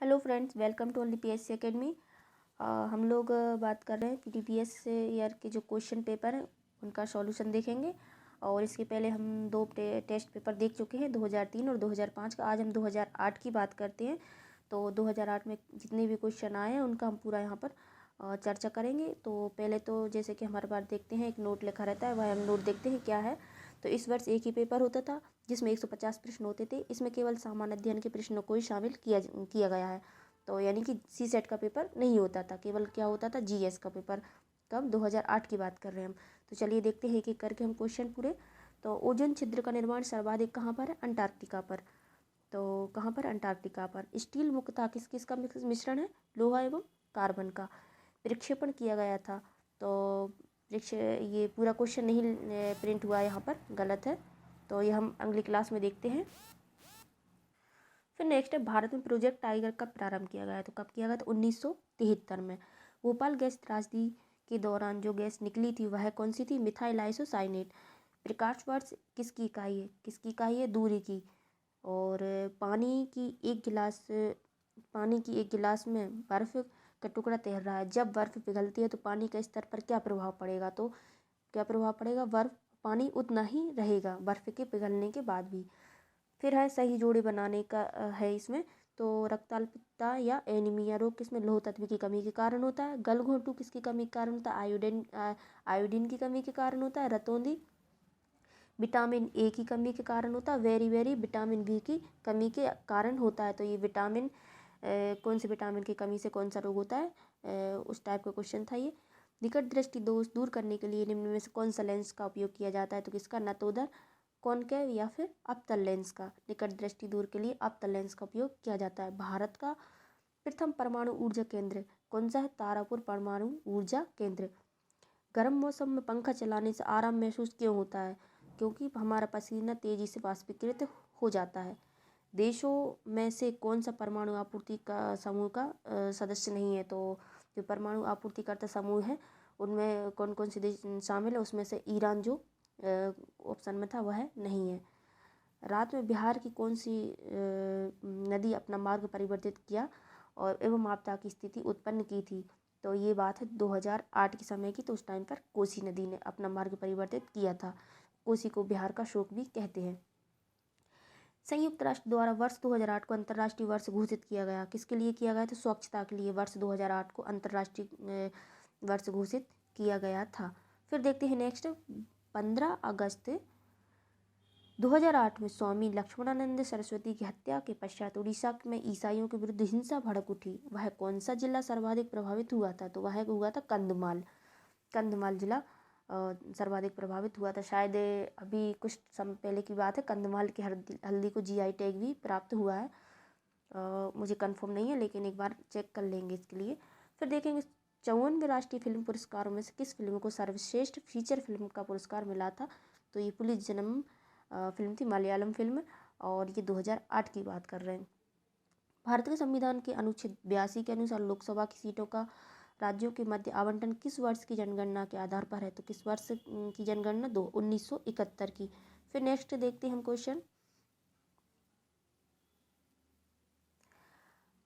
Hello friends, welcome to only PSC academy. हम लोग बात कर रहे हैं प्रीवियस ईयर के जो क्वेश्चन पेपर हैं उनका सॉल्यूशन देखेंगे। और इसके पहले हम दो टेस्ट पेपर देख चुके हैं, 2003 और 2005 का। आज हम 2008 की बात करते हैं। तो 2008 में जितने भी क्वेश्चन आए हैं उनका हम पूरा यहाँ पर चर्चा करेंगे। तो पहले तो जैसे कि हमारे पास देखते हैं एक नोट लिखा रहता है, वह हम नोट देखते हैं क्या है। तो इस वर्ष एक ही पेपर होता था जिसमें 150 प्रश्न होते थे। इसमें केवल सामान्य अध्ययन के प्रश्नों को ही शामिल किया गया है। तो यानी कि सी सेट का पेपर नहीं होता था, केवल क्या होता था, जीएस का पेपर। कब? 2008 की बात कर रहे हैं हम। तो चलिए देखते हैं एक एक करके हम क्वेश्चन पूरे। तो ओजोन छिद्र का निर्माण सर्वाधिक कहाँ पर है? अंटार्कटिका पर। तो कहाँ पर? अंटार्कटिका पर। स्टील मुख्यतः किस किस का मिश्रण है? लोहा एवं कार्बन का। प्रक्षेपण किया गया था। तो ये पूरा क्वेश्चन नहीं प्रिंट हुआ यहाँ पर, गलत है। तो ये हम अगली क्लास में देखते हैं। फिर नेक्स्ट है, भारत में प्रोजेक्ट टाइगर कब प्रारंभ किया गया? तो कब किया गया था? 1973 में। भोपाल गैस त्रासदी के दौरान जो गैस निकली थी वह कौन सी थी? Methyl isocyanate. प्रकाश वर्ष किसकी इकाई है? किसकी इकाई है? दूरी की। और पानी की एक गिलास में बर्फ का टुकड़ा तैर रहा है। जब बर्फ पिघलती है तो पानी के स्तर पर क्या प्रभाव पड़ेगा? तो क्या प्रभाव पड़ेगा? पानी उतना ही रहेगा बर्फ के पिघलने के बाद भी। फिर है सही जोड़े बनाने का है इसमें। तो रक्ताल्पता या एनीमिया रोग किसमें? लौह तत्व की कमी के कारण होता है। गलघोंटू किसकी कमी के कारण होता है? आयोडीन की कमी के कारण होता है। रतौंधी विटामिन ए की कमी के कारण होता है। वेरी वेरी विटामिन बी की कमी के कारण होता है। तो ये विटामिन कौन से विटामिन की कमी से कौन सा रोग होता है, उस टाइप का क्वेश्चन था ये। निकट दृष्टि दोष दूर करने के लिए निम्न में से कौन सा लेंस का उपयोग किया जाता है? तो किसका? नतोदर, कॉनकेव या फिर अवतल लेंस का। निकट दृष्टि दूर के लिए अवतल लेंस का उपयोग किया जाता है। भारत का प्रथम परमाणु ऊर्जा केंद्र कौन सा है? तारापुर परमाणु ऊर्जा केंद्र। गर्म मौसम में पंखा चलाने से आराम महसूस क्यों होता है? क्योंकि हमारा पसीना तेजी से वाष्पीकृत हो जाता है। देशों में से कौन सा परमाणु आपूर्ति का समूह का सदस्य नहीं है? तो जो परमाणु आपूर्तिकर्ता समूह है उनमें कौन कौन से देश शामिल है? उसमें से ईरान जो ऑप्शन में था वह नहीं है। रात में बिहार की कौन सी नदी अपना मार्ग परिवर्तित किया और एवं आपदा की स्थिति उत्पन्न की थी? तो ये बात है 2008 के समय की। तो उस टाइम पर कोसी नदी ने अपना मार्ग परिवर्तित किया था। कोसी को बिहार का शोक भी कहते हैं। संयुक्त राष्ट्र द्वारा वर्ष 2008 को अंतर्राष्ट्रीय वर्ष घोषित किया गया। किसके लिए किया गया था? स्वच्छता के लिए वर्ष 2008 को अंतर्राष्ट्रीय वर्ष घोषित किया गया था। फिर देखते हैं नेक्स्ट, 15 अगस्त 2008 में स्वामी लक्ष्मणानंद सरस्वती की हत्या के पश्चात उड़ीसा में ईसाइयों के विरुद्ध हिंसा भड़क उठी। वह कौन सा जिला सर्वाधिक प्रभावित हुआ था? तो वह हुआ था कंधमाल। कंधमाल जिला सर्वाधिक प्रभावित हुआ था। शायद अभी कुछ समय पहले की बात है, कंधमाल की हल्दी को जीआई टैग भी प्राप्त हुआ है। मुझे कंफर्म नहीं है, लेकिन एक बार चेक कर लेंगे इसके लिए। फिर देखेंगे 54वें राष्ट्रीय फिल्म पुरस्कारों में से किस फिल्म को सर्वश्रेष्ठ फीचर फिल्म का पुरस्कार मिला था? तो ये पुलिस जन्म फिल्म थी, मलयालम फिल्म। और ये 2008 की बात कर रहे हैं। भारत के संविधान के अनुच्छेद 82 के अनुसार लोकसभा की सीटों का राज्यों के मध्य आवंटन किस वर्ष की जनगणना के आधार पर है? तो किस वर्ष की जनगणना? 1971 की। फिर नेक्स्ट देखते हैं हम क्वेश्चन।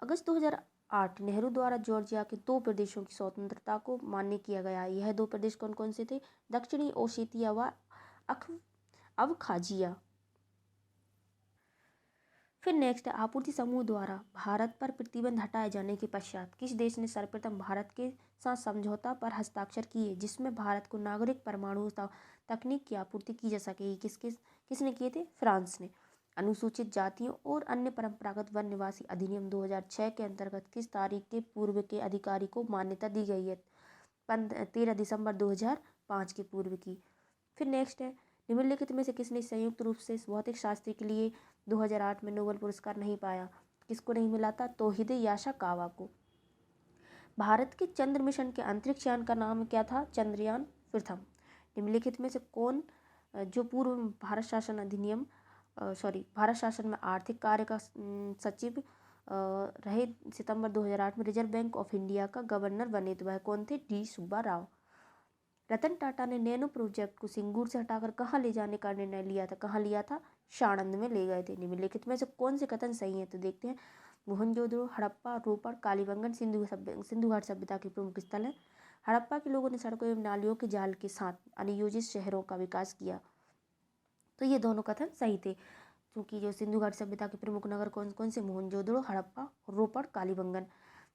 अगस्त 2008 नेहरू द्वारा जॉर्जिया के 2 प्रदेशों की स्वतंत्रता को मान्य किया गया। यह 2 प्रदेश कौन कौन से थे? दक्षिणी ओसेतिया व अबखाजिया। फिर नेक्स्ट है, आपूर्ति समूह द्वारा भारत पर प्रतिबंध हटाए जाने के पश्चात किस देश ने सर्वप्रथम भारत के साथ समझौता पर हस्ताक्षर किए जिसमें भारत को नागरिक परमाणु तकनीक की आपूर्ति की जा सकेगी? किसने किए थे? फ्रांस ने। अनुसूचित जातियों और अन्य परंपरागत वन निवासी अधिनियम 2006 के अंतर्गत किस तारीख के पूर्व के अधिकारी को मान्यता दी गई है? 13 दिसंबर 2005 के पूर्व की। फिर नेक्स्ट है, निम्नलिखित में से किसने संयुक्त रूप से भौतिक शास्त्र के लिए 2008 में नोबेल पुरस्कार नहीं पाया? किसको नहीं मिला था? तोहिदे याशाकावा को। भारत के चंद्र मिशन के अंतरिक्ष यान का नाम क्या था? चंद्रयान प्रथम। निम्नलिखित में से कौन जो पूर्व भारत शासन में आर्थिक कार्य का सचिव रहे सितंबर 2008 में रिजर्व बैंक ऑफ इंडिया का गवर्नर बने? तो वह कौन थे? डी सुब्बा राव। रतन टाटा ने नैनो प्रोजेक्ट को सिंगूर से हटाकर कहाँ ले जाने का निर्णय लिया था? कहाँ लिया था? साणंद में ले गए थे। निम्नलिखित में से कौन से कथन सही है? तो देखते हैं, मोहनजोदड़ो, हड़प्पा, रोपड़, कालीबंगन सिंधु घाट सभ्यता के प्रमुख स्थल हैं। हड़प्पा के लोगों ने सड़कों एवं नालियों के जाल के साथ अनियोजित शहरों का विकास किया। तो ये दोनों कथन सही थे, क्योंकि जो सिंधु घाट सभ्यता के प्रमुख नगर कौन कौन से, मोहनजोदड़ो, हड़प्पा, रोपड़, कालीबंगन।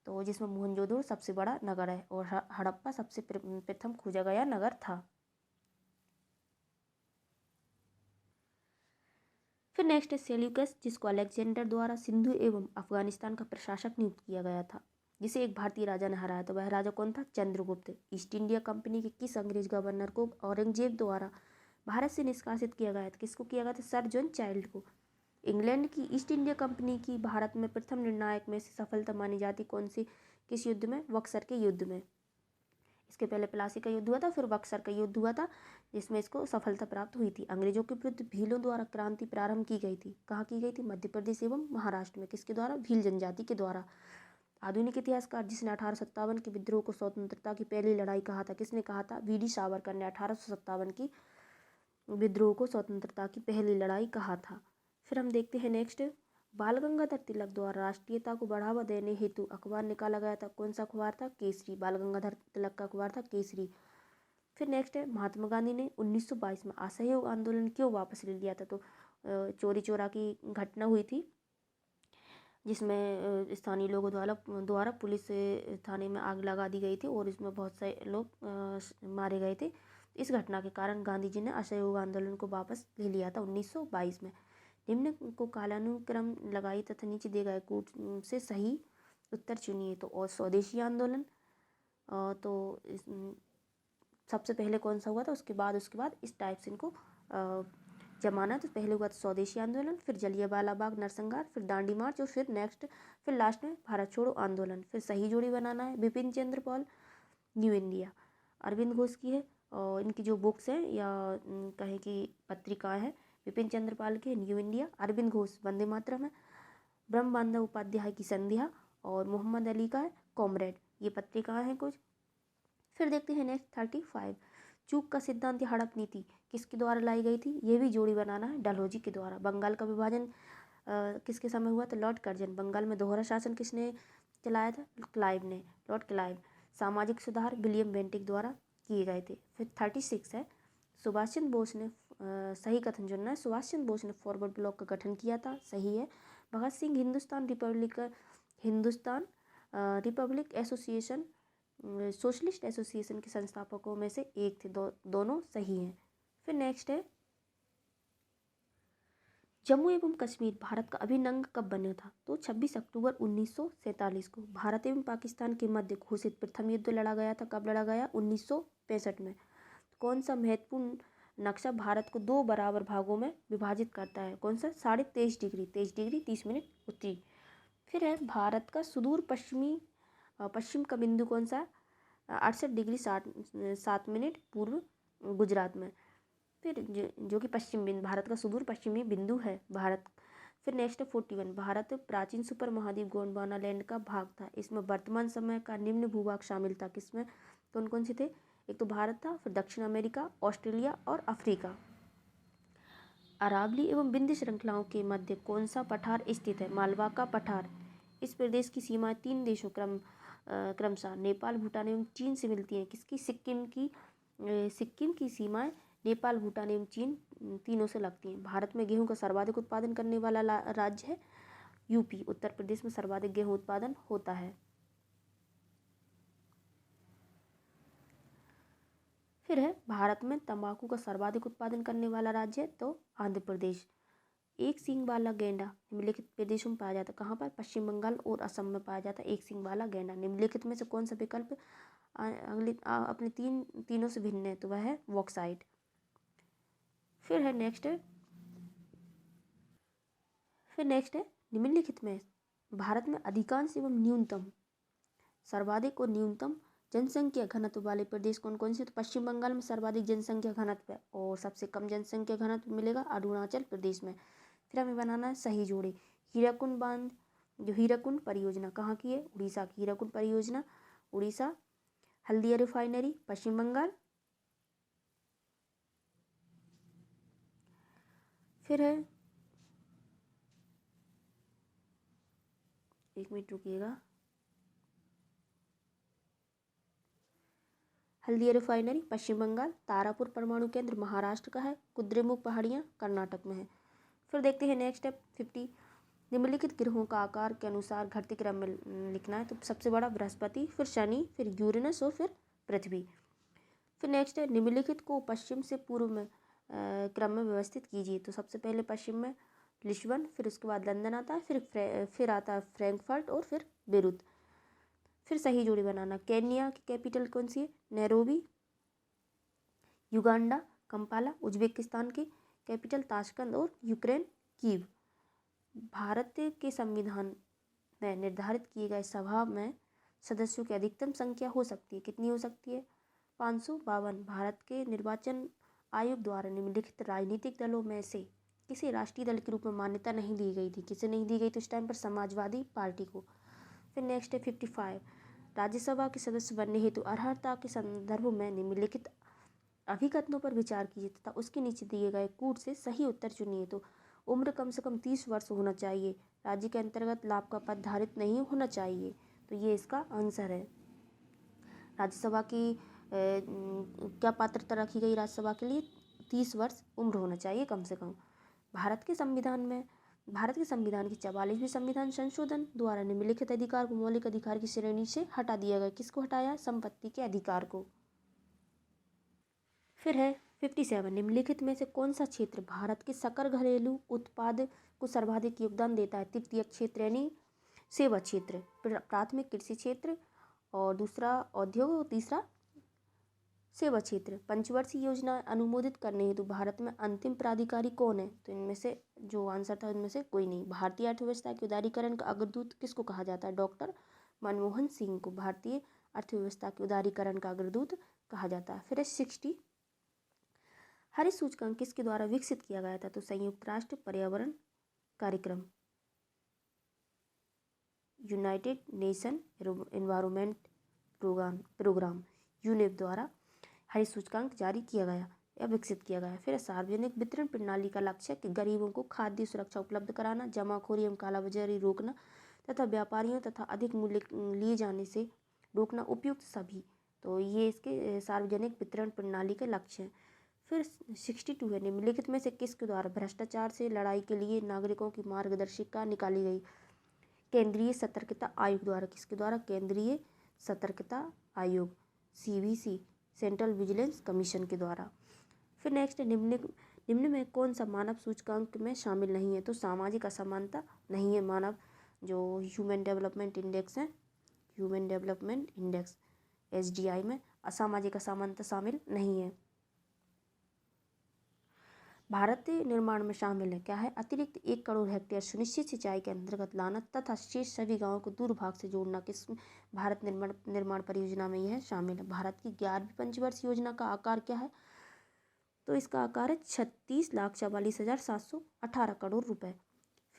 तो जिसमें मोहनजोदड़ो सबसे बड़ा नगर है और हड़प्पा सबसे प्रथम खोजा गया नगर था। फिर नेक्स्ट है सेल्यूकस, जिसको अलेक्जेंडर द्वारा सिंधु एवं अफगानिस्तान का प्रशासक नियुक्त किया गया था, जिसे एक भारतीय राजा ने हराया। तो वह राजा कौन था? चंद्रगुप्त। ईस्ट इंडिया कंपनी के किस अंग्रेज गवर्नर को औरंगजेब द्वारा भारत से निष्कासित किया गया था? किसको किया गया था? सर जॉन चाइल्ड को। इंग्लैंड की ईस्ट इंडिया कंपनी की भारत में प्रथम निर्णायक में से सफलता मानी जाती कौन सी, किस युद्ध में? बक्सर के युद्ध में। इसके पहले प्लासी का युद्ध हुआ था, फिर बक्सर का युद्ध हुआ था, जिसमें इसको सफलता प्राप्त हुई थी। अंग्रेजों के विरुद्ध भीलों द्वारा क्रांति प्रारंभ की गई थी। कहाँ की गई थी? मध्य प्रदेश एवं महाराष्ट्र में। किसके द्वारा? भील जनजाति के द्वारा। आधुनिक इतिहासकार जिसने 1857 के विद्रोह को स्वतंत्रता की पहली लड़ाई कहा था, किसने कहा था? वी डी सावरकर ने 1857 की विद्रोह को स्वतंत्रता की पहली लड़ाई कहा था। फिर हम देखते हैं नेक्स्ट, बाल गंगाधर तिलक द्वारा राष्ट्रीयता को बढ़ावा देने हेतु अखबार निकाला गया था। कौन सा अखबार था? केसरी। बाल गंगाधर तिलक का अखबार था केसरी। फिर नेक्स्ट है, महात्मा गांधी ने 1922 में असहयोग आंदोलन क्यों वापस ले लिया था? तो चोरी चोरा की घटना हुई थी, जिसमें स्थानीय लोगों द्वारा पुलिस थाने में आग लगा दी गई थी और इसमें बहुत से लोग मारे गए थे। इस घटना के कारण गांधी जी ने असहयोग आंदोलन को वापस ले लिया था 1922 में। निम्न को कालानुक्रम लगाई तथा नीचे दिए गए कूट से सही उत्तर चुनिए। तो और स्वदेशी आंदोलन, तो सबसे पहले कौन सा हुआ था? उसके बाद इस टाइप से इनको जमाना। तो पहले हुआ था स्वदेशी आंदोलन, फिर जलियांवाला बाग नरसंहार, फिर दांडी मार्च और फिर लास्ट में भारत छोड़ो आंदोलन। फिर सही जोड़ी बनाना है। बिपिन चंद्र पाल, न्यू इंडिया, अरविंद घोष की है, और इनकी जो बुक्स हैं या कहें कि पत्रिकाएं हैं, बिपिन चंद्र पाल की न्यू इंडिया, अरविंद घोष वंदे मातरम है, ब्रह्म बांधव उपाध्याय की संध्या, और मोहम्मद अली का है कॉमरेड। ये पत्रिकाएं हैं कुछ। फिर देखते हैं नेक्स्ट 35, चूक का सिद्धांत या हड़प नीति किसके द्वारा लाई गई थी? ये भी जोड़ी बनाना है, डलहौजी के द्वारा। बंगाल का विभाजन किसके समय हुआ? तो लॉर्ड कर्जन। बंगाल में दोहरा शासन किसने चलाया था? क्लाइव ने, लॉर्ड क्लाइव। सामाजिक सुधार विलियम बेंटिक द्वारा किए गए थे। फिर 36 है, सुभाष चंद्र बोस ने सही कथन चुनना है। सुभाष चंद्र बोस ने फॉरवर्ड ब्लॉक का गठन किया था, सही है। Bhagat Singh Hindustan republic association, socialist association के संस्थापकों में से एक थे। दोनों सही हैं। फिर नेक्स्ट है, जम्मू एवं कश्मीर भारत का अभिन्न अंग कब बना था? तो 26 अक्टूबर 1947 को भारत एवं पाकिस्तान के मध्य घोषित प्रथम युद्ध लड़ा गया था। कब लड़ा गया? 1965 में। कौन सा महत्वपूर्ण नक्शा भारत को दो बराबर भागों में विभाजित करता है? कौन सा? 23.5 डिग्री, 23 डिग्री 30 मिनट उत्तरी। फिर है, भारत का सुदूर पश्चिम का बिंदु कौन सा? 68 डिग्री 7 मिनट पूर्व गुजरात में। फिर जो कि भारत का सुदूर पश्चिमी बिंदु है भारत। फिर नेक्स्ट है 41, भारत प्राचीन सुपर महाद्वीप गोंडवाना लैंड का भाग था। इसमें वर्तमान समय का निम्न भूभाग शामिल था। किसमें? कौन कौन से थे? एक तो भारत था, फिर दक्षिण अमेरिका, ऑस्ट्रेलिया और अफ्रीका। अरावली एवं विंध्य श्रृंखलाओं के मध्य कौन सा पठार स्थित है? मालवा का पठार। इस प्रदेश की सीमाएं तीन देशों क्रमशः नेपाल, भूटान एवं चीन से मिलती हैं। किसकी? सिक्किम की सीमाएं नेपाल, भूटान एवं चीन तीनों से लगती हैं। भारत में गेहूं का सर्वाधिक उत्पादन करने वाला राज्य है यूपी। उत्तर प्रदेश में सर्वाधिक गेहूं उत्पादन होता है। फिर है, भारत में तंबाकू का सर्वाधिक उत्पादन करने वाला राज्य है तो आंध्र प्रदेश। एक सींग वाला गैंडा निम्नलिखित प्रदेशों में पाया जाता है। कहाँ पर? पश्चिम बंगाल और असम में पाया जाता है एक सींग वाला गैंडा। निम्नलिखित में से कौन सा विकल्प अपने तीनों से भिन्न है? तो वह है बॉक्साइट। फिर नेक्स्ट है, निम्नलिखित में भारत में अधिकांश एवं न्यूनतम, सर्वाधिक और न्यूनतम जनसंख्या घनत्व वाले प्रदेश कौन कौन से? तो पश्चिम बंगाल में सर्वाधिक जनसंख्या घनत्व है और सबसे कम जनसंख्या घनत्व मिलेगा अरुणाचल प्रदेश में। फिर हमें बनाना है सही जोड़ी। हीराकुंड बांध, जो हीराकुंड परियोजना कहाँ की है? उड़ीसा की हीराकुंड परियोजना, उड़ीसा। हल्दिया रिफाइनरी, पश्चिम बंगाल। फिर है एक मिनट रुकिएगा। हल्दिया रिफाइनरी पश्चिम बंगाल, तारापुर परमाणु केंद्र महाराष्ट्र का है, कुद्रेमुख पहाड़ियाँ कर्नाटक में है। फिर देखते हैं नेक्स्ट स्टेप 50। निम्नलिखित ग्रहों का आकार के अनुसार घटते क्रम में लिखना है। तो सबसे बड़ा बृहस्पति, फिर शनि, फिर यूरेनस और फिर पृथ्वी। फिर नेक्स्ट है निम्नलिखित को पश्चिम से पूर्व में क्रम में व्यवस्थित कीजिए। तो सबसे पहले पश्चिम में लिस्बन, फिर उसके बाद लंदन आता है, फिर आता है फ्रैंकफर्ट और फिर बेरूत। फिर सही जोड़ी बनाना। केन्या की कैपिटल कौन सी है? नैरोबी। Uganda Kampala. उज्बेकिस्तान की कैपिटल ताशकंद और यूक्रेन कीव। भारत के संविधान में निर्धारित किए गए सभा में सदस्यों की अधिकतम संख्या हो सकती है, कितनी हो सकती है? 552। भारत के निर्वाचन आयोग द्वारा निम्नलिखित राजनीतिक दलों में से किसी राष्ट्रीय दल के रूप में मान्यता नहीं दी गई थी। किसे नहीं दी गई थी उस टाइम पर? समाजवादी पार्टी को। फिर नेक्स्ट है 55। राज्यसभा के सदस्य बनने हेतु अर्हता के संदर्भ में निम्नलिखित अभिकथनों पर विचार कीजिए तथा उसके नीचे दिए गए कूट से सही उत्तर चुनिए। तो उम्र कम से कम 30 वर्ष होना चाहिए, राज्य के अंतर्गत लाभ का पद धारित नहीं होना चाहिए। तो ये इसका आंसर है। राज्यसभा की क्या पात्रता रखी गई राज्यसभा के लिए? 30 वर्ष उम्र होना चाहिए कम से कम। भारत के संविधान की 44वीं संविधान संशोधन द्वारा निम्नलिखित अधिकार को मौलिक अधिकार की श्रेणी से हटा दिया गया। किसको हटाया? संपत्ति के अधिकार को। फिर है 57। निम्नलिखित में से कौन सा क्षेत्र भारत के सकल घरेलू उत्पाद को सर्वाधिक योगदान देता है? तृतीय क्षेत्र यानी सेवा क्षेत्र, प्राथमिक कृषि क्षेत्र और दूसरा औद्योग और तीसरा सेवा क्षेत्र। पंचवर्षीय योजना अनुमोदित करने हेतु भारत में अंतिम प्राधिकारी कौन है? तो इनमें से जो आंसर था इनमें से कोई नहीं। भारतीय अर्थव्यवस्था के उदारीकरण का अग्रदूत किसको कहा जाता है? डॉक्टर मनमोहन सिंह को भारतीय अर्थव्यवस्था के उदारीकरण का अग्रदूत कहा जाता है। फिर 60। हरित सूचकांक किसके द्वारा विकसित किया गया था? तो संयुक्त राष्ट्र पर्यावरण कार्यक्रम, United Nation environment programme UNEP द्वारा हरित सूचकांक जारी किया गया या विकसित किया गया। फिर सार्वजनिक वितरण प्रणाली का लक्ष्य कि गरीबों को खाद्य सुरक्षा उपलब्ध कराना, जमाखोरी एवं कालाबाजारी रोकना तथा व्यापारियों तथा अधिक मूल्य लिए जाने से रोकना उपयुक्त सभी। तो ये इसके सार्वजनिक वितरण प्रणाली के लक्ष्य हैं। फिर 62 है। निम्नलिखित में से किसके द्वारा भ्रष्टाचार से लड़ाई के लिए नागरिकों की मार्गदर्शिका निकाली गई? केंद्रीय सतर्कता आयोग द्वारा। किसके द्वारा? केंद्रीय सतर्कता आयोग, CVC, सेंट्रल विजिलेंस कमीशन के द्वारा। फिर नेक्स्ट है निम्न में कौन सा मानव सूचकांक में शामिल नहीं है? तो सामाजिक असमानता नहीं है। मानव जो ह्यूमन डेवलपमेंट इंडेक्स है, ह्यूमन डेवलपमेंट इंडेक्स HDI में असामाजिक असमानता शामिल नहीं है। भारत निर्माण में शामिल है क्या है? अतिरिक्त 1 करोड़ हेक्टेयर सुनिश्चित सिंचाई के अंतर्गत लाना तथा शेष सभी गांवों को दूरभाग से जोड़ना किस भारत निर्माण परियोजना में यह शामिल है। भारत की 11वीं पंचवर्षीय योजना का आकार क्या है? तो इसका आकार है 36,44,718 करोड़ रुपए।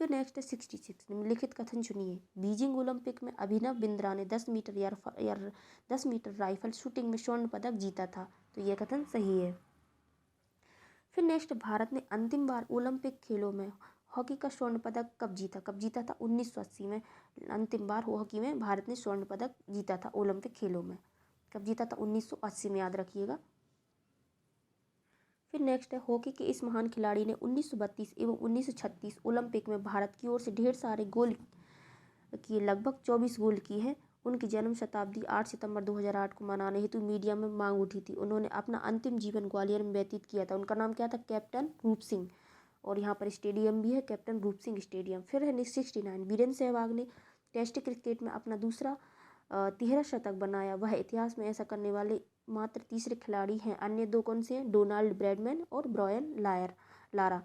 फिर नेक्स्ट है 66। निम्नलिखित कथन चुनिए। बीजिंग ओलंपिक में अभिनव बिंद्रा ने 10 मीटर राइफल शूटिंग में स्वर्ण पदक जीता था। तो यह कथन सही है। फिर नेक्स्ट, भारत ने अंतिम बार ओलंपिक खेलों में हॉकी का स्वर्ण पदक कब जीता? 1980 में अंतिम बार हॉकी में भारत ने स्वर्ण पदक जीता था ओलंपिक खेलों में। कब जीता था? 1980 में, याद रखिएगा। फिर नेक्स्ट है, हॉकी के इस महान खिलाड़ी ने 1932 एवं 1936 ओलंपिक में भारत की ओर से ढेर सारे गोल किए, लगभग 24 गोल किए हैं। उनकी जन्म शताब्दी 8 सितंबर 2008 को मनाने हेतु मीडिया में मांग उठी थी। उन्होंने अपना अंतिम जीवन ग्वालियर में व्यतीत किया था। उनका नाम क्या था? कैप्टन रूप सिंह। और यहाँ पर स्टेडियम भी है, कैप्टन रूप सिंह स्टेडियम। फिर है 69। वीरेंद्र सहवाग ने टेस्ट क्रिकेट में अपना दूसरा 13 शतक बनाया। वह इतिहास में ऐसा करने वाले मात्र तीसरे खिलाड़ी हैं। अन्य दो कौन से हैं? डोनाल्ड ब्रैडमैन और ब्रायन लारा।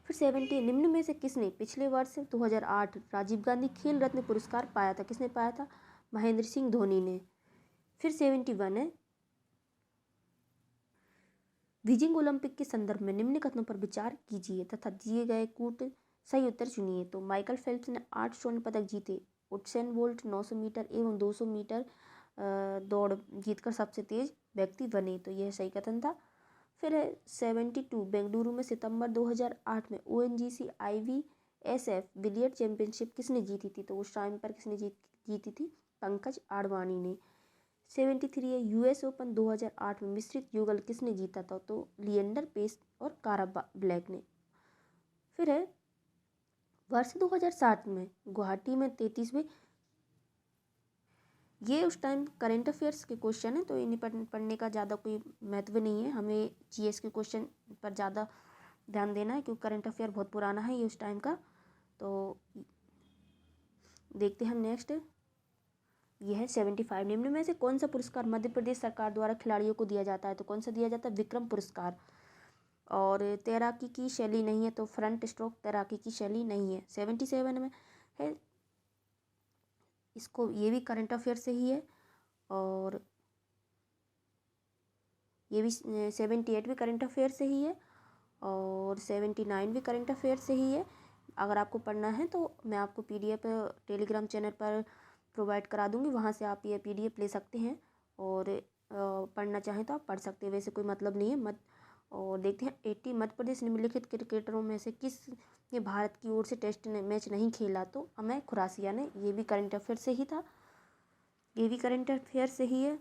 फिर 70। निम्न में से किसने पिछले वर्ष 2008 राजीव गांधी खेल रत्न पुरस्कार पाया था? किसने पाया था? महेंद्र सिंह धोनी ने। फिर 71 है, बीजिंग ओलंपिक के संदर्भ में निम्न कथनों पर विचार कीजिए तथा दिए गए कूट सही उत्तर चुनिए। तो माइकल फेल्प्स ने 8 स्वर्ण पदक जीते। उसेन बोल्ट 900 मीटर एवं 200 मीटर दौड़ जीतकर सबसे तेज व्यक्ति बने। तो यह सही कथन था। फिर है 72। बेंगलुरु में सितंबर 2008 में ONGC SF बिलियर्ड चैंपियनशिप किसने जीती थी? तो उस टाइम पर किसने जीती थी? पंकज आडवाणी ने। 73 है US ओपन 2008 में मिश्रित युगल किसने जीता था? तो लिएंडर पेस और कारा ब्लैक ने। फिर है वर्ष 2007 में गुवाहाटी में 33वें, ये उस टाइम करंट अफेयर्स के क्वेश्चन है तो इन्हें पढ़ने का ज़्यादा कोई महत्व नहीं है, हमें GS के क्वेश्चन पर ज़्यादा ध्यान देना है क्योंकि करंट अफेयर बहुत पुराना है ये उस टाइम का। तो देखते हैं हम नेक्स्ट, ये है 75। निम्न में से कौन सा पुरस्कार मध्य प्रदेश सरकार द्वारा खिलाड़ियों को दिया जाता है? तो कौन सा दिया जाता है? विक्रम पुरस्कार। और तैराकी की शैली नहीं है तो फ्रंट स्ट्रोक तैराकी की शैली नहीं है। 77 में है, इसको ये भी करंट अफेयर से ही है। और ये भी 78 भी करंट अफेयर से ही है और 79 भी करंट अफेयर से ही है। अगर आपको पढ़ना है तो मैं आपको PDF टेलीग्राम चैनल पर प्रोवाइड करा दूंगी, वहाँ से आप ये PDF ले सकते हैं और पढ़ना चाहें तो आप पढ़ सकते हैं, वैसे कोई मतलब नहीं है। और देखते हैं 80 मध्य प्रदेश निम्नलिखित क्रिकेटरों में से किस ने भारत की ओर से टेस्ट मैच नहीं खेला? तो अमय खुरासिया ने। ये भी करंट अफेयर से ही था, ये भी करंट अफेयर से ही है।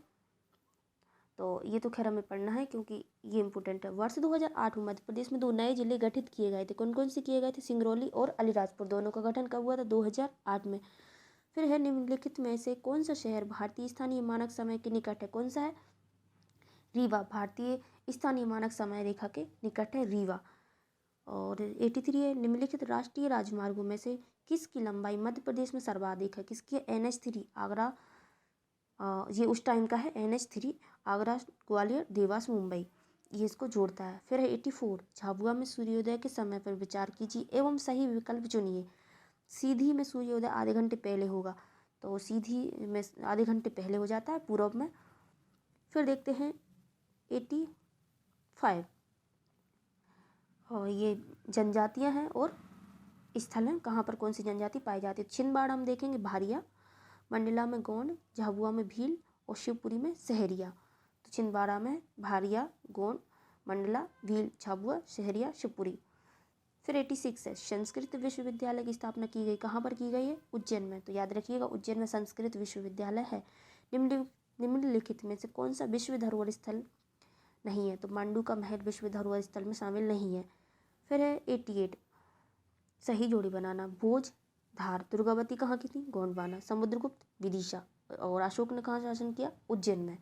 तो ये तो खैर हमें पढ़ना है क्योंकि ये इंपॉर्टेंट है। वर्ष 2008 में मध्य प्रदेश में 2 नए जिले गठित किए गए थे। कौन कौन से किए गए थे? सिंगरौली और अलीराजपुर, दोनों का गठन कब हुआ था? 2008 में। फिर है निम्नलिखित में से कौन सा शहर भारतीय स्थानीय मानक समय के निकट है? कौन सा है? रीवा, भारतीय स्थानीय मानक समय रेखा के निकट है रीवा। और 83 है, निम्नलिखित राष्ट्रीय राजमार्गों में से किसकी लंबाई मध्य प्रदेश में सर्वाधिक है? किसकी? NH3 आगरा, ये उस टाइम का है NH3 आगरा ग्वालियर देवास मुंबई, ये इसको जोड़ता है। फिर है 84, झाबुआ में सूर्योदय के समय पर विचार कीजिए एवं सही विकल्प चुनिए। सीधी में सूर्योदय आधे घंटे पहले होगा तो सीधी में आधे घंटे पहले हो जाता है पूर्व में। फिर देखते हैं 85, और ये जनजातियां हैं और स्थल हैं, कहाँ पर कौन सी जनजाति पाई जाती है? छिंदवाड़ा हम देखेंगे भारिया, मंडला में गोंड, झाबुआ में भील और शिवपुरी में सहरिया। तो छिंदवाड़ा में भारिया, गोंड, मंडला, भील, झाबुआ, सहरिया, शिवपुरी। फिर 86 है, संस्कृत विश्वविद्यालय की स्थापना की गई, कहाँ पर की गई है? उज्जैन में। तो याद रखिएगा उज्जैन में संस्कृत विश्वविद्यालय है। निम्नलिखित में से कौन सा विश्व धरोहर स्थल नहीं है? तो मांडू का महल विश्व धरोहर स्थल में शामिल नहीं है। फिर है 88, सही जोड़ी बनाना। भोज धार, दुर्गावती कहाँ की थी? गोंडवाना। समुद्रगुप्त विदिशा, और अशोक ने कहाँ शासन किया? उज्जैन में।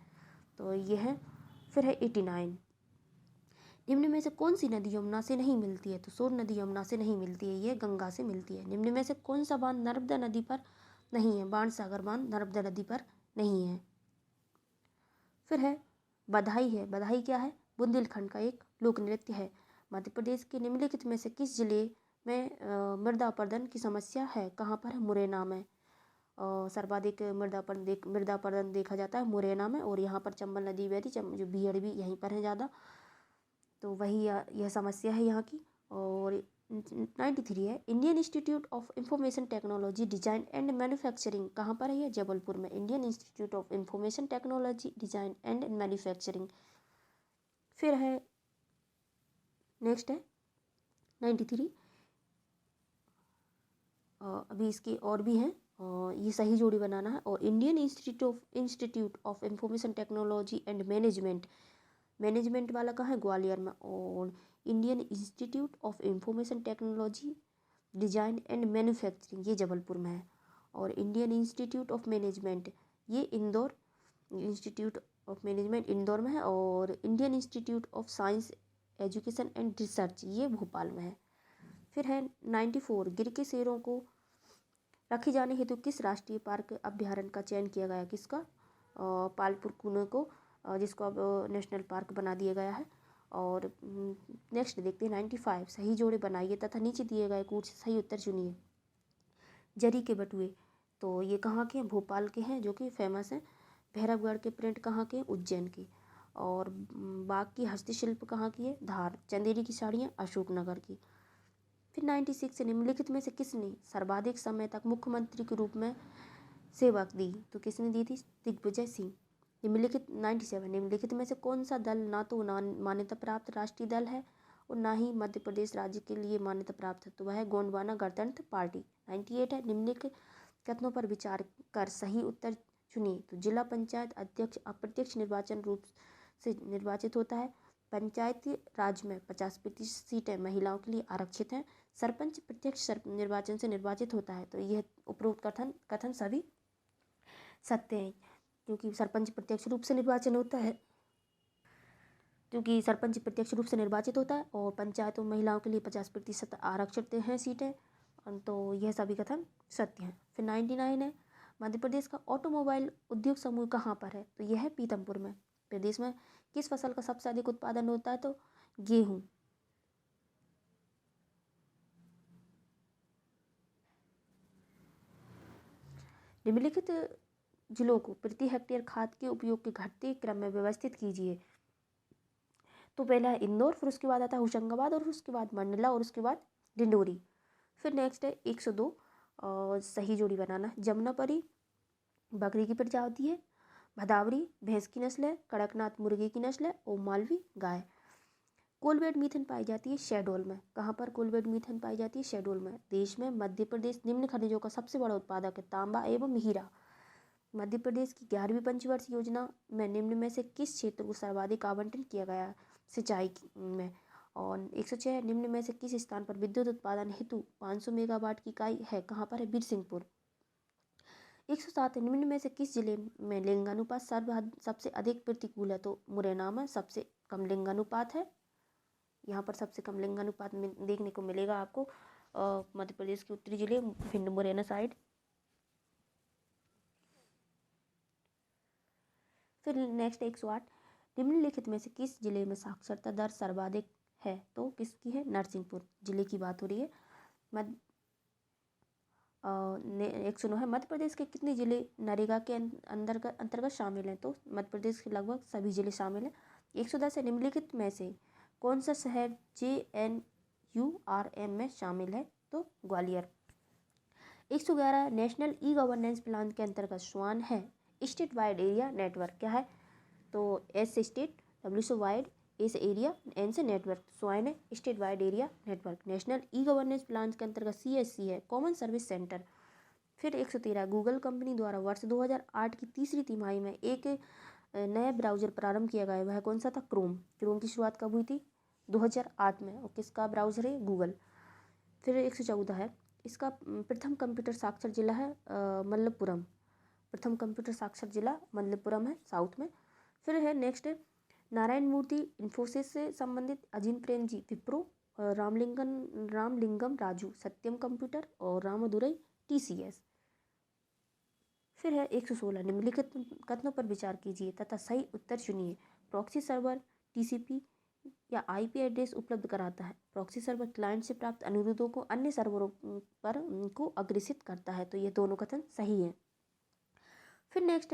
तो ये है। फिर है 89, निम्न में से कौन सी नदी यमुना से नहीं मिलती है? तो सोर नदी यमुना से नहीं मिलती है, ये गंगा से मिलती है। निम्न में से कौन सा बांध नर्मदा नदी पर नहीं है? बाणसागर बांध नर्मदा नदी पर नहीं है। फिर है बधाई है, बधाई क्या है? बुंदेलखंड का एक लोक नृत्य है। मध्य प्रदेश के निम्नलिखित में से किस जिले में मृदा अपरदन की समस्या है? कहाँ पर है? मुरैना में। सर्वाधिक मृदा अपरदन देखा जाता है मुरैना में, और यहाँ पर चंबल नदी बहती, जो बीहड़ भी यहीं पर है ज़्यादा, तो वही यह समस्या है यहाँ की। और 93 है, Indian institute of information technology design and manufacturing, कहाँ पर है ये? जबलपुर में। Indian institute of information technology design and manufacturing. फिर है नेक्स्ट है 93, अभी इसके और भी हैं, ये सही जोड़ी बनाना है। और Indian institute of information technology and management वाला कहाँ है? ग्वालियर में। और Indian institute of information technology design and manufacturing, ये जबलपुर में है। और इंडियन इंस्टीट्यूट ऑफ मैनेजमेंट, ये Indore, institute of management Indore में है। और Indian institute of science education and research, ये भोपाल में है। फिर है 94, गिर के शेरों को रखे जाने हेतु किस राष्ट्रीय पार्क अभ्यारण्य का चयन किया गया? किसका? पालपुर कुनो को, जिसको अब नेशनल पार्क बना दिया गया है। और नेक्स्ट देखते हैं 95, सही जोड़े बनाइए तथा नीचे दिए गए कूट से सही उत्तर चुनिए। जरी के बटुए, तो ये कहाँ के हैं? भोपाल के हैं, जो कि फेमस हैं। भैरवगढ़ के प्रिंट कहाँ के? उज्जैन के। और बाग की हस्तशिल्प कहाँ की है? धार। चंदेरी की साड़ियाँ अशोकनगर की। फिर 96, निम्नलिखित में से किसने सर्वाधिक समय तक मुख्यमंत्री के रूप में सेवा दी? तो किसने दी थी? दिग्विजय सिंह। निम्नलिखित 97, निम्नलिखित में से कौन सा दल ना तो मान्यता प्राप्त राष्ट्रीय दल है और ना ही मध्य प्रदेश राज्य के लिए मान्यता प्राप्त है, तो वह है गोंडवाना गणतंत्र पार्टी। 98 है, निम्नलिखित कथनों पर विचार कर सही उत्तर चुनिए। तो जिला पंचायत अध्यक्ष अप्रत्यक्ष निर्वाचन रूप से निर्वाचित होता है। पंचायती राज में 50% सीटें महिलाओं के लिए आरक्षित हैं। सरपंच प्रत्यक्ष निर्वाचन से निर्वाचित होता है। तो यह उपरोक्त कथन सभी सत्य हैं, क्योंकि सरपंच प्रत्यक्ष रूप से निर्वाचन होता है, क्योंकि सरपंच प्रत्यक्ष रूप से निर्वाचित होता है और पंचायतों महिलाओं के लिए 50% आरक्षित हैं सीटें, तो यह सभी कथन सत्य हैं। फिर 99 है, मध्य प्रदेश का ऑटोमोबाइल उद्योग समूह कहाँ पर है? तो यह है पीतमपुर में। प्रदेश में किस फसल का सबसे अधिक उत्पादन होता है? तो गेहूं। निम्नलिखित जिलों को प्रति हेक्टेयर खाद के उपयोग के घटते क्रम में व्यवस्थित कीजिए। तो पहला है इंदौर, फिर उसके बाद आता है होशंगाबाद और उसके बाद मंडला और उसके बाद डिंडोरी। फिर नेक्स्ट है 102 सही जोड़ी बनाना। जमुनापरी बकरी की प्रजाति है, भदावरी भैंस की नस्ल है, कड़कनाथ मुर्गे की नस्ल है और मालवी गाय। कोलवेट मीथेन पाई जाती है शहडोल में। कहाँ पर कोलवेट मीथेन पाई जाती है? शहडोल में। देश में मध्य प्रदेश निम्न खनिजों का सबसे बड़ा उत्पादक है, तांबा एवं हीरा। मध्य प्रदेश की 11वीं पंचवर्षीय योजना में निम्न में से किस क्षेत्र को सर्वाधिक आवंटन किया गया है? सिंचाई में। और 106 निम्न में से किस स्थान पर विद्युत उत्पादन हेतु 500 मेगावाट की इकाई है? कहाँ पर है? बीरसिंहपुर। 107 निम्न में से किस जिले में लिंगानुपात सबसे अधिक प्रतिकूल है? तो मुरैना में सबसे कम लिंगानुपात है। यहाँ पर सबसे कम लिंगानुपात में देखने को मिलेगा आपको मध्य प्रदेश के उत्तरी जिले भिंड मुरैना साइड। फिर नेक्स्ट 108 निम्नलिखित में से किस जिले में साक्षरता दर सर्वाधिक है? तो किसकी है? नरसिंहपुर जिले की बात हो रही है। 109 है, मध्य प्रदेश के कितने जिले नरेगा के अंतर्गत शामिल हैं? तो मध्य प्रदेश के लगभग सभी जिले शामिल हैं। 110 है, निम्नलिखित में से कौन सा शहर JNURM में शामिल है? तो Gwalior. 111 national e governance plan के अंतर्गत स्वान है स्टेट वाइड एरिया नेटवर्क। क्या है? तो एस से स्टेट, W से वाइड, ए से एरिया, N से नेटवर्क। स्वान है state wide area network. National e governance plan के अंतर्गत CSC है कॉमन सर्विस सेंटर। फिर 113 गूगल कंपनी द्वारा वर्ष 2008 की तीसरी तिमाही में एक नया ब्राउजर प्रारंभ किया गया। वह कौन सा था? क्रोम। क्रोम की शुरुआत कब हुई थी? 2008 में। और किसका ब्राउजर है? गूगल। फिर 114 है, इसका प्रथम कंप्यूटर साक्षर जिला है मलप्पुरम। प्रथम कंप्यूटर साक्षर जिला मलप्पुरम है साउथ में। फिर है नेक्स्ट नारायण मूर्ति इन्फोसिस से संबंधित, अजीम प्रेम जी विप्रो, रामलिंगम राजू सत्यम कंप्यूटर और रामदुरई TCS। फिर है 116 निम्नलिखित कथनों पर विचार कीजिए तथा सही उत्तर चुनिए। प्रॉक्सी सर्वर TCP या IP एड्रेस उपलब्ध कराता है। प्रॉक्सी सर्वर क्लाइंट से प्राप्त अनुरोधों को अन्य सर्वरों पर को अग्रेसित करता है। तो ये दोनों कथन सही हैं। फिर नेक्स्ट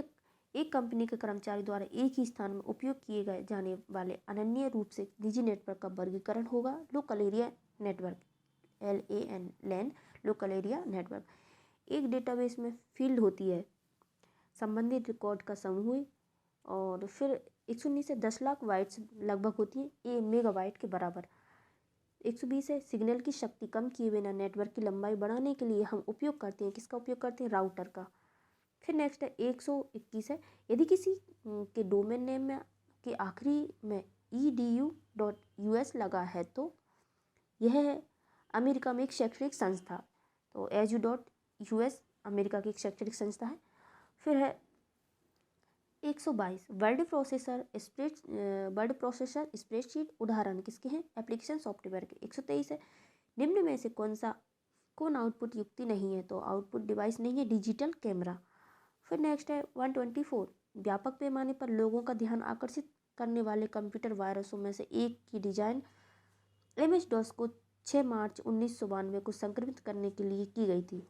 एक कंपनी के कर्मचारी द्वारा एक ही स्थान में उपयोग किए गए जाने वाले अनन्य रूप से निजी नेटवर्क का वर्गीकरण होगा local area network, LAN local area network. एक डेटाबेस में फील्ड होती है संबंधित रिकॉर्ड का समूह। और फिर 119 से 10 लाख बाइट्स लगभग होती है, ये मेगाबाइट के बराबर। 120 है, सिग्नल की शक्ति कम किए बिना नेटवर्क की लंबाई बढ़ाने के लिए हम उपयोग करते हैं, किसका उपयोग करते हैं? राउटर का। फिर नेक्स्ट है 121 है, यदि किसी के डोमेन नेम में के आखिरी में edu.us लगा है तो यह है अमेरिका में एक शैक्षणिक संस्था। तो edu.us अमेरिका की एक शैक्षणिक संस्था है। फिर है 122 वर्ड प्रोसेसर स्प्रेडशीट उदाहरण किसके हैं? एप्लीकेशन सॉफ्टवेयर के। 123 है, निम्न में से कौन आउटपुट युक्ति नहीं है? तो आउटपुट डिवाइस नहीं है डिजिटल कैमरा। फिर नेक्स्ट है 124 व्यापक पैमाने पर लोगों का ध्यान आकर्षित करने वाले कंप्यूटर वायरसों में से एक की डिजाइन MS-DOS को 6 मार्च 1992 को संक्रमित करने के लिए की गई थी।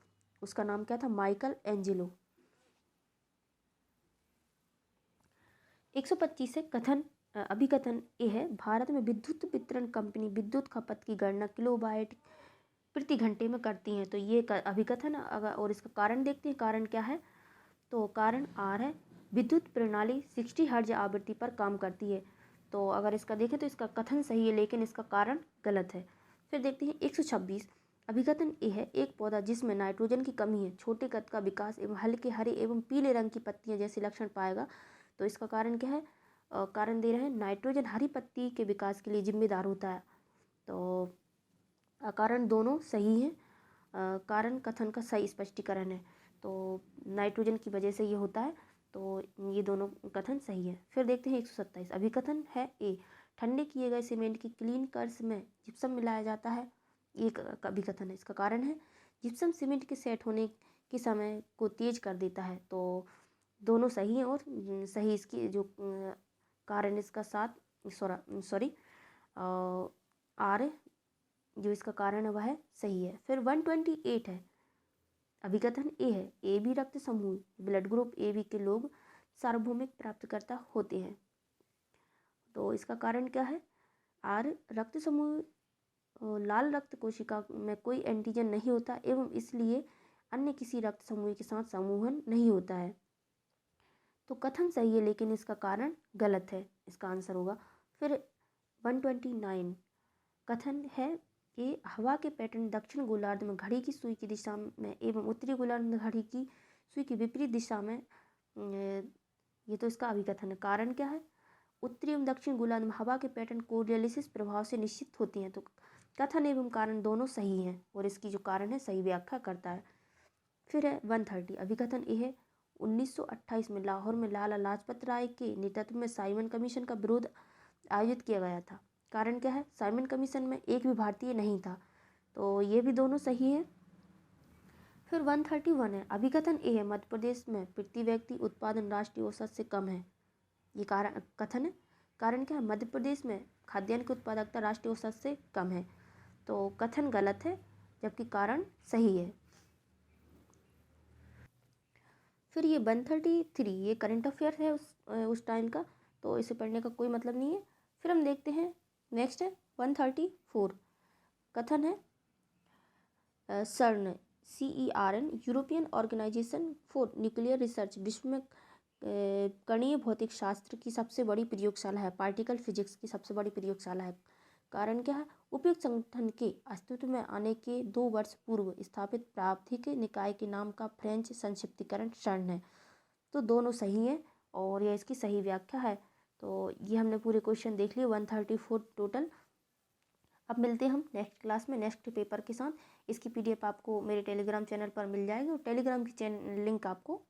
उसका नाम क्या था? Michael Angelo. 125 से अभिकथन ए है, भारत में विद्युत वितरण कंपनी विद्युत खपत की गणना किलोवाट प्रति घंटे में करती हैं। तो ये अभिकथन और इसका कारण देखते हैं। कारण क्या है? तो कारण R है, विद्युत प्रणाली 60 हर्ट्ज आवृत्ति पर काम करती है। तो अगर इसका देखें तो इसका कथन सही है लेकिन इसका कारण गलत है। फिर देखते हैं 126। अभिकथन ए है, एक पौधा जिसमें नाइट्रोजन की कमी है छोटे कद का विकास एवं हल्के हरे एवं पीले रंग की पत्तियां जैसे लक्षण पाएगा। तो इसका कारण क्या है? कारण दे रहे हैं नाइट्रोजन हरी पत्ती के विकास के लिए जिम्मेदार होता है। तो कारण दोनों सही हैं। कारण कथन का सही स्पष्टीकरण है, तो नाइट्रोजन की वजह से ये होता है, तो ये दोनों कथन सही है। फिर देखते हैं 127। अभिकथन है ए, ठंडे किए गए सीमेंट की क्लीन कर्स में जिप्सम मिलाया जाता है। एक अभिकथन है। इसका कारण है जिप्सम सीमेंट के सेट होने के समय को तेज कर देता है। तो दोनों सही हैं और सही इसकी जो कारण इसका सॉरी आर जो इसका कारण है वह सही है। फिर 128 है। अभिकथन ए है, ए बी रक्त समूह ब्लड ग्रुप ए बी के लोग सार्वभौमिक प्राप्तकर्ता होते हैं। तो इसका कारण क्या है? आर रक्त समूह लाल रक्त कोशिका में कोई एंटीजन नहीं होता एवं इसलिए अन्य किसी रक्त समूह के साथ समूहन नहीं होता है। तो कथन सही है लेकिन इसका कारण गलत है, इसका आंसर होगा। फिर 129। कथन है कि हवा के पैटर्न दक्षिण गोलार्ध में घड़ी की सुई की दिशा में एवं उत्तरी गोलार्ध में घड़ी की सुई की विपरीत दिशा में, ये तो इसका अभिकथन है। कारण क्या है? उत्तरी एवं दक्षिण गोलार्ध में हवा के पैटर्न कोरियोलिसिस प्रभाव से निश्चित होती हैं। तो कथन एवं कारण दोनों सही हैं और इसकी जो कारण है सही व्याख्या करता है। फिर है 130। अभिकथन ये है, 1928 में लाहौर में लाला लाजपत राय के नेतृत्व में साइमन कमीशन का विरोध आयोजित किया गया था। कारण क्या है? साइमन कमीशन में एक भी भारतीय नहीं था। तो ये भी दोनों सही है। फिर 131 है। अभिकथन ए है, मध्य प्रदेश में प्रति व्यक्ति उत्पादन राष्ट्रीय औसत से कम है। ये कारण कथन है। कारण क्या है? मध्य प्रदेश में खाद्यान्न की उत्पादकता राष्ट्रीय औसत से कम है। तो कथन गलत है जबकि कारण सही है। फिर ये 133 ये करंट अफेयर है उस टाइम का, तो इसे पढ़ने का कोई मतलब नहीं है। फिर हम देखते हैं नेक्स्ट है 134। कथन है CERN CERN European organisation for nuclear research विश्व में कणीय भौतिक शास्त्र की सबसे बड़ी प्रयोगशाला है, पार्टिकल फिजिक्स की सबसे बड़ी प्रयोगशाला है। कारण क्या है? उपयुक्त संगठन के अस्तित्व में आने के 2 वर्ष पूर्व स्थापित प्रावधिक निकाय के नाम का फ्रेंच संक्षिप्तीकरण CERN है। तो दोनों सही हैं और यह इसकी सही व्याख्या है। तो ये हमने पूरे क्वेश्चन देख लिए 134 टोटल। अब मिलते हैं हम नेक्स्ट क्लास में नेक्स्ट पेपर के साथ। इसकी PDF आपको मेरे टेलीग्राम चैनल पर मिल जाएगी और टेलीग्राम की लिंक आपको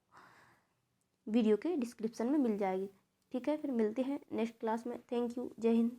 वीडियो के डिस्क्रिप्शन में मिल जाएगी। ठीक है, फिर मिलते हैं नेक्स्ट क्लास में। Thank you. जय हिंद।